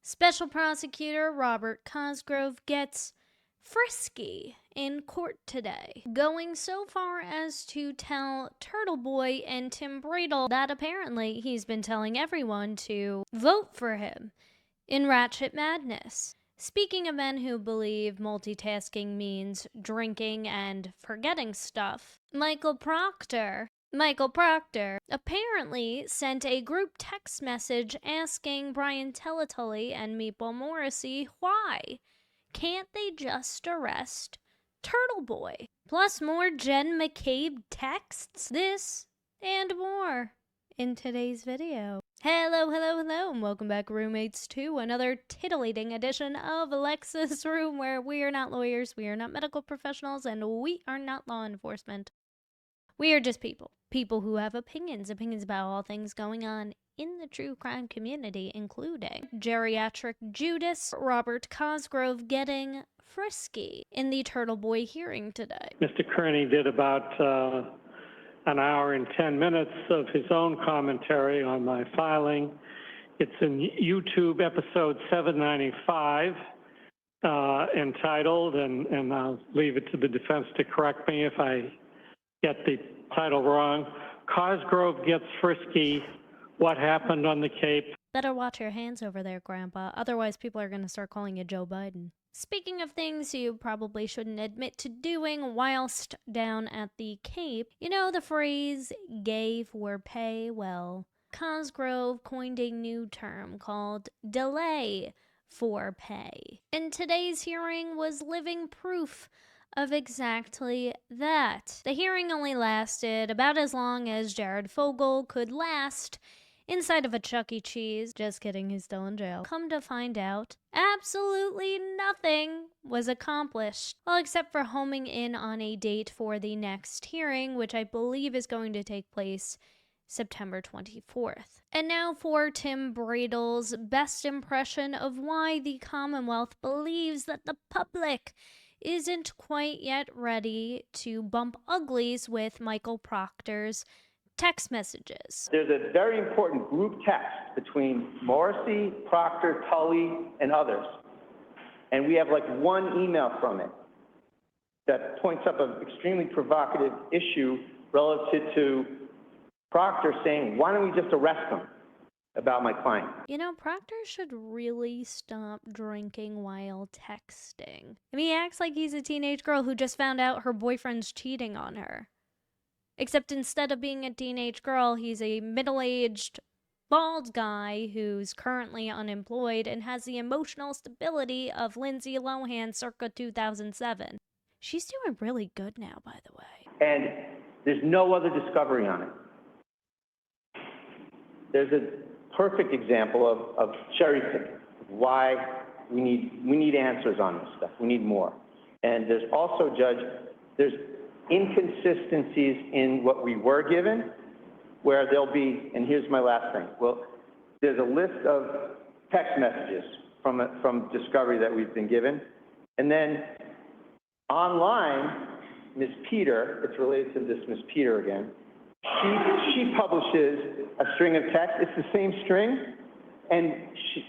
Special Prosecutor Robert Cosgrove gets frisky in court today, going so far as to tell Turtleboy and Tim Bradle that apparently he's been telling everyone to vote for him in Ratchet Madness. Speaking of men who believe multitasking means drinking and forgetting stuff, Michael Proctor apparently sent a group text message asking Brian Teletully and Meatball Morrissey why can't they just arrest Turtleboy? Plus more Jen McCabe texts. This and more in today's video. Hello, and welcome back, roommates, to another titillating edition of Alexasrewm, where we are not lawyers, we are not medical professionals, and we are not law enforcement. We are just people who have opinions about all things going on in the true crime community, including geriatric Judas Robert Cosgrove getting frisky in the Turtleboy hearing today. Mr. Kearney did about an hour and 10 minutes of his own commentary on my filing. It's in YouTube episode 795, entitled, and I'll leave it to the defense to correct me if I get the title wrong, Cosgrove Gets Frisky, What Happened on the Cape. Better watch your hands over there, Grandpa. Otherwise, people are going to start calling you Joe Biden. Speaking of things you probably shouldn't admit to doing whilst down at the Cape, you know the phrase, gay for pay? Well, Cosgrove coined a new term called delay for pay. And today's hearing was living proof of exactly that. The hearing only lasted about as long as Jared Fogle could last inside of a Chuck E. Cheese. Just kidding, he's still in jail. Come to find out, absolutely nothing was accomplished. Well, except for homing in on a date for the next hearing, which I believe is going to take place September 24th. And now for Tim Bradle's best impression of why the Commonwealth believes that the public isn't quite yet ready to bump uglies with Michael Proctor's text messages. There's a very important group text between Morrissey, Proctor, Tully, and others. And we have like one email from it that points up an extremely provocative issue relative to Proctor saying, why don't we just arrest him about my client? You know, Proctor should really stop drinking while texting. I mean, he acts like he's a teenage girl who just found out her boyfriend's cheating on her. Except instead of being a teenage girl, he's a middle-aged, bald guy who's currently unemployed and has the emotional stability of Lindsay Lohan circa 2007. She's doing really good now, by the way. And there's no other discovery on it. There's a perfect example of cherry picking, why we need answers on this stuff. We need more. And there's also, Judge, there's inconsistencies in what we were given, where there'll be, and here's my last thing. Well, there's a list of text messages from discovery that we've been given. And then online, Ms. Peter, it's related to this Ms. Peter again, she publishes a string of text. It's the same string, and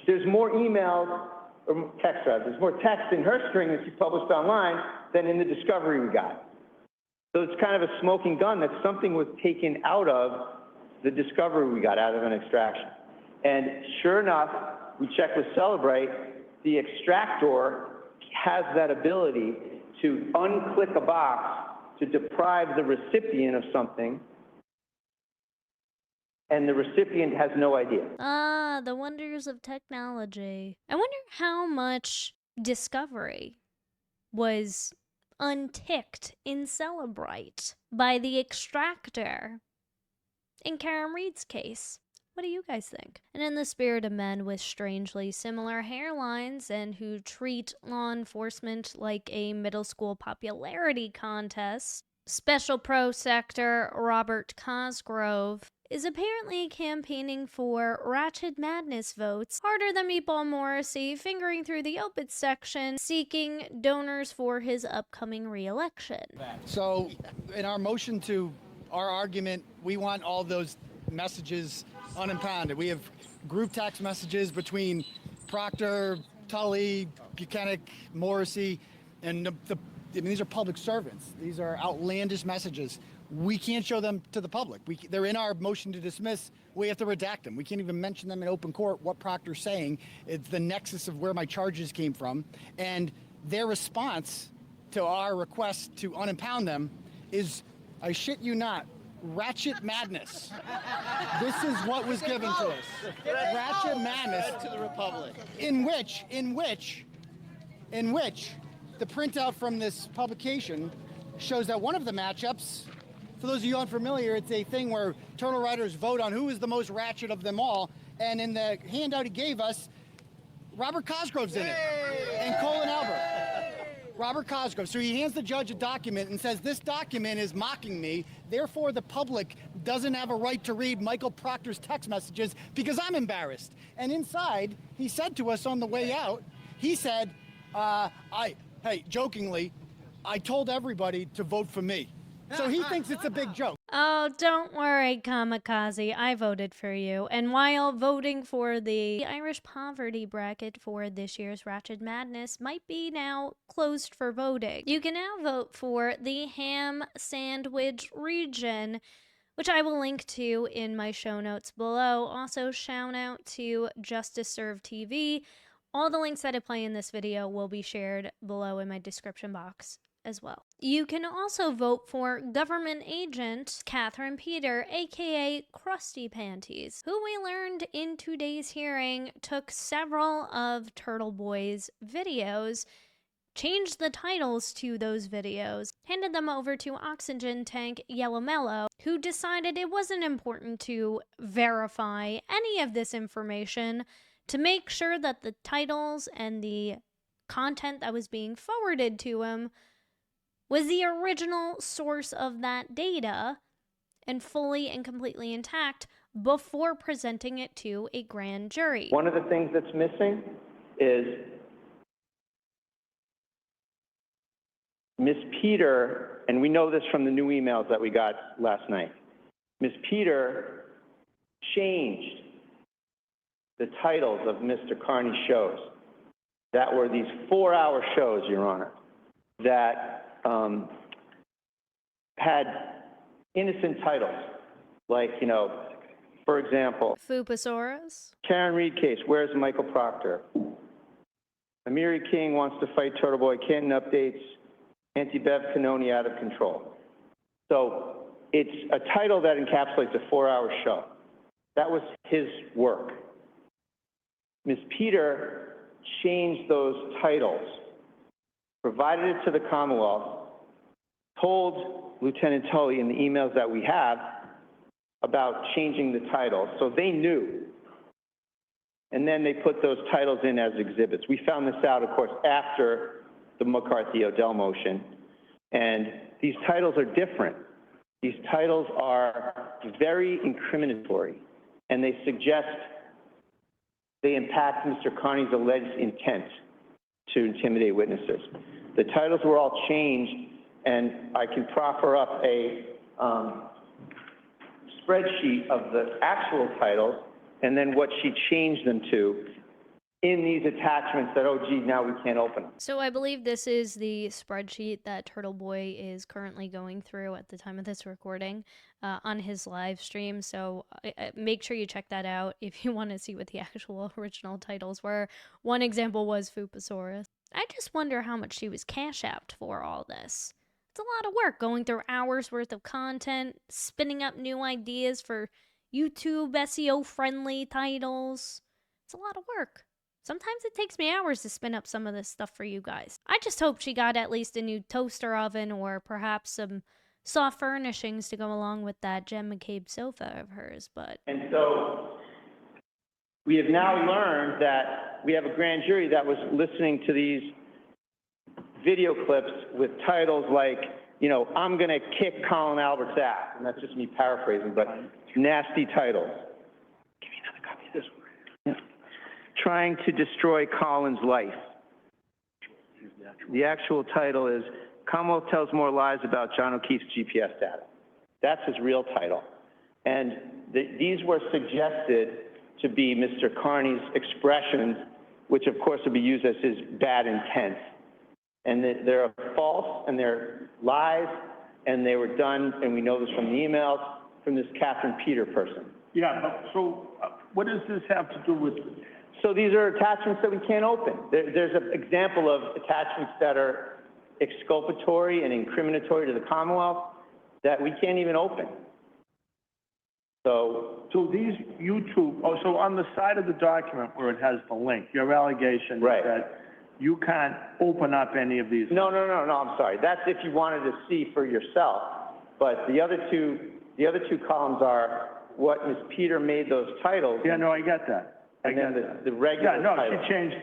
there's more emails, or text rather, there's more text in her string that she published online than in the discovery we got. So it's kind of a smoking gun that something was taken out of the discovery we got out of an extraction. And sure enough, we checked with Celebrate, the extractor has that ability to unclick a box to deprive the recipient of something, and the recipient has no idea. Ah, the wonders of technology. I wonder how much discovery was unticked in Celebrate by the extractor in Karen Reed's case. What do you guys think? And in the spirit of men with strangely similar hairlines and who treat law enforcement like a middle school popularity contest, Special Prosecutor Robert Cosgrove is apparently campaigning for Ratchet Madness votes harder than Meatball Morrissey, fingering through the obits section, seeking donors for his upcoming re-election. So, in our motion to our argument, we want all those messages unimpounded. We have group text messages between Proctor, Tully, Buchanan, Morrissey, and these are public servants. These are outlandish messages. We can't show them to the public. They're in our motion to dismiss. We have to redact them. We can't even mention them in open court, what Proctor's saying. It's the nexus of where my charges came from. And their response to our request to unimpound them is, I shit you not, Ratchet Madness. This is what was given to us. Ratchet Madness to the Republic. In which the printout from this publication shows that one of the matchups, for those of you unfamiliar, it's a thing where Turtle Riders vote on who is the most ratchet of them all. And in the handout he gave us, Robert Cosgrove's in it, and Colin Albert. Robert Cosgrove. So he hands the judge a document and says, this document is mocking me. Therefore, the public doesn't have a right to read Michael Proctor's text messages because I'm embarrassed. And inside, he said to us on the way out, he said, jokingly, I told everybody to vote for me. So he thinks it's a big joke. Oh, don't worry, Kamikaze. I voted for you. And while voting for the Irish poverty bracket for this year's Ratchet Madness might be now closed for voting, you can now vote for the ham sandwich region, which I will link to in my show notes below. Also, shout out to Justice Serve TV. All the links that I play in this video will be shared below in my description box as well. You can also vote for government agent Catherine Peter, aka Krusty Panties, who we learned in today's hearing took several of Turtleboy's videos, changed the titles to those videos, handed them over to Oxygen Tank Yellow Mellow, who decided it wasn't important to verify any of this information to make sure that the titles and the content that was being forwarded to him was the original source of that data and fully and completely intact before presenting it to a grand jury. One of the things that's missing is Miss Peter, and we know this from the new emails that we got last night, Miss Peter changed the titles of Mr. Carney's shows that were these 4-hour shows, Your Honor, that had innocent titles, like, you know, for example, Fupasaurus. Karen Reed case, where's Michael Proctor? Amiri King wants to fight Turtleboy, Canton updates, Anti-Bev Canoni out of control. So it's a title that encapsulates a 4-hour show. That was his work. Ms. Peter changed those titles, provided it to the Commonwealth, told Lieutenant Tully in the emails that we have about changing the titles, so they knew. And then they put those titles in as exhibits. We found this out, of course, after the McCarthy-Odell motion, and these titles are different. These titles are very incriminatory, and they suggest they impact Mr. Carney's alleged intent to intimidate witnesses. The titles were all changed, and I can proffer up a spreadsheet of the actual titles and then what she changed them to in these attachments that, oh, gee, now we can't open them. So I believe this is the spreadsheet that Turtleboy is currently going through at the time of this recording on his live stream. So make sure you check that out if you want to see what the actual original titles were. One example was Fupasaurus. I just wonder how much she was cash-apped for all this. It's a lot of work going through hours worth of content, spinning up new ideas for YouTube SEO-friendly titles. It's a lot of work. Sometimes it takes me hours to spin up some of this stuff for you guys. I just hope she got at least a new toaster oven or perhaps some soft furnishings to go along with that Jen McCabe sofa of hers, but... And so we have now learned that we have a grand jury that was listening to these video clips with titles like, you know, I'm going to kick Colin Albert's ass. And that's just me paraphrasing, but nasty titles. Give me another copy of this one. Yeah. Trying to destroy Colin's life. The actual title is Commonwealth tells more lies about John O'Keefe's GPS data. That's his real title. And these were suggested to be Mr. Carney's expressions which of course would be used as his bad intent. And they're false and they're lies, and they were done, and we know this from the emails, from this Catherine Peter person. Yeah, but so what does this have to do with? So these are attachments that we can't open. There's an example of attachments that are exculpatory and incriminatory to the Commonwealth that we can't even open. So these YouTube, so on the side of the document where it has the link, your allegation is Right. that you can't open up any of these. No, I'm sorry. That's if you wanted to see for yourself. But the other two columns are what Ms. Peter made those titles. Yeah, no, I get that. And then the regular Yeah, no, title. she changed.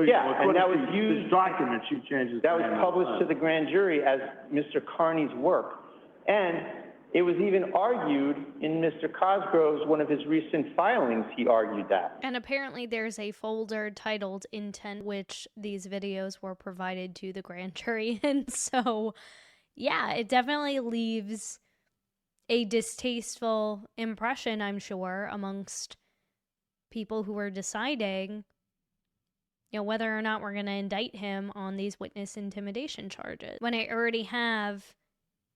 Yeah, and that was This used. document, she changes. That was published to the grand jury as Mr. Carney's work. And it was even argued in Mr. Cosgrove's, one of his recent filings, he argued that. And apparently there's a folder titled Intent, which these videos were provided to the grand jury. And so, yeah, it definitely leaves a distasteful impression, I'm sure, amongst people who are deciding, whether or not we're going to indict him on these witness intimidation charges. When I already have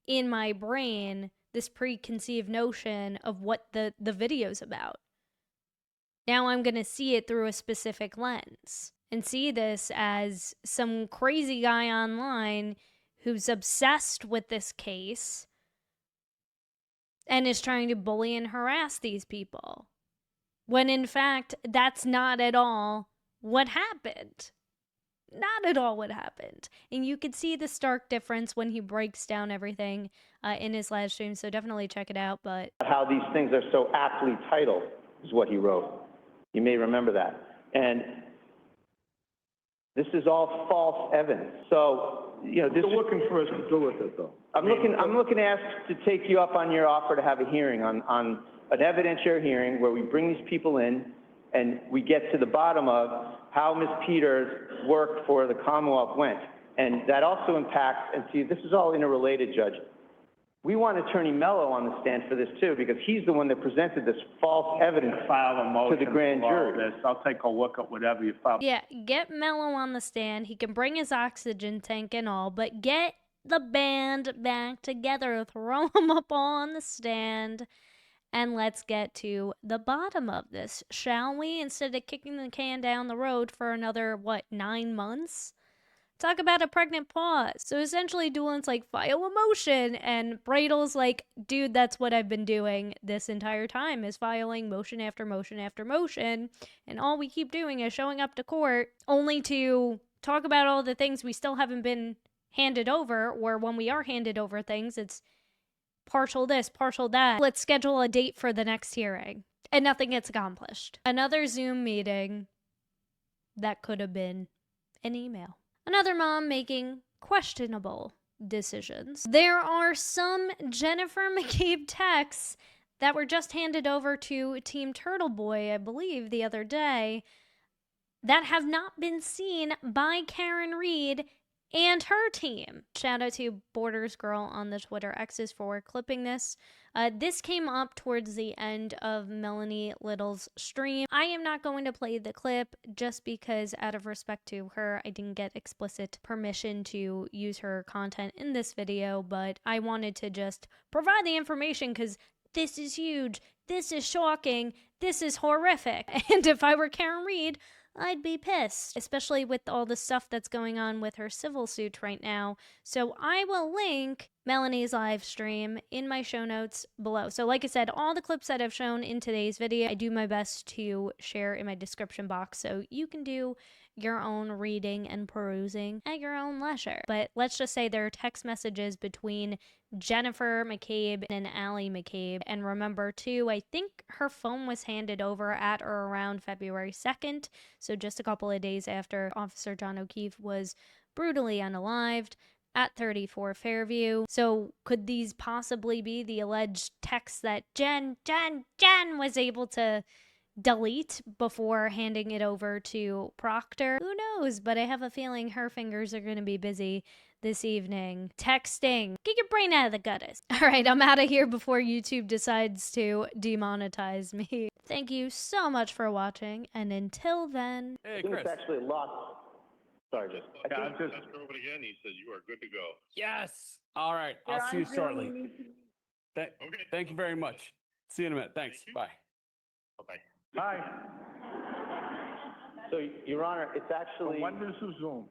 in my brain this preconceived notion of what the video's about. Now I'm going to see it through a specific lens and see this as some crazy guy online who's obsessed with this case and is trying to bully and harass these people. When in fact, that's not at all what happened. Not at all what happened. And you could see the stark difference when he breaks down everything in his live stream, so definitely check it out. But how these things are so aptly titled is what he wrote. You may remember that. And this is all false evidence. So, this What are you looking for us to do with it, though? I'm looking to ask to take you up on your offer to have a hearing on an evidentiary hearing where we bring these people in and we get to the bottom of how Ms. Peters' work for the Commonwealth went. And that also impacts, and see, this is all interrelated, Judge. We want Attorney Mello on the stand for this too, because he's the one that presented this false evidence File a motion to the grand for all jury. this. I'll take a look at whatever you file. yeah, get Mello on the stand. He can bring his oxygen tank and all, but get the band back together. Throw them up on the stand. And let's get to the bottom of this, shall we? Instead of kicking the can down the road for another, 9 months? Talk about a pregnant pause. So essentially, Doolin's like, file a motion. And Bradle's like, dude, that's what I've been doing this entire time, is filing motion after motion after motion. And all we keep doing is showing up to court only to talk about all the things we still haven't been handed over, or when we are handed over things, it's partial this, partial that. Let's schedule a date for the next hearing. And nothing gets accomplished. Another Zoom meeting that could have been an email. Another mom making questionable decisions. There are some Jennifer McCabe texts that were just handed over to Team Turtleboy, I believe, the other day, that have not been seen by Karen Reed and her team. Shout out to Borders Girl on the Twitter X's for clipping this. This came up towards the end of Melanie Little's stream. I am not going to play the clip just because, out of respect to her, I didn't get explicit permission to use her content in this video, but I wanted to just provide the information because this is huge, this is shocking, this is horrific. And if I were Karen Reed, I'd be pissed, especially with all the stuff that's going on with her civil suit right now. So I will link Melanie's live stream in my show notes below. So like I said, all the clips that I've shown in today's video, I do my best to share in my description box so you can do your own reading and perusing at your own leisure. But let's just say there are text messages between Jennifer McCabe and Ali McCabe. And remember too, I think her phone was handed over at or around February 2nd. So just a couple of days after Officer John O'Keefe was brutally unalived at 34 Fairview. So could these possibly be the alleged texts that Jen was able to delete before handing it over to Proctor. Who knows? But I have a feeling her fingers are going to be busy this evening texting. Get your brain out of the gutters. All right, I'm out of here before YouTube decides to demonetize me. Thank you so much for watching, and until then. I think it's actually locked. Sorry, just. Yeah, I'm just. Drove it again. He says you are good to go. Yes. All right. I'll see you shortly. Thank you very much. See you in a minute. Thanks. Bye. Bye-bye. Hi. So, Your Honor, it's actually. When does the Zoom?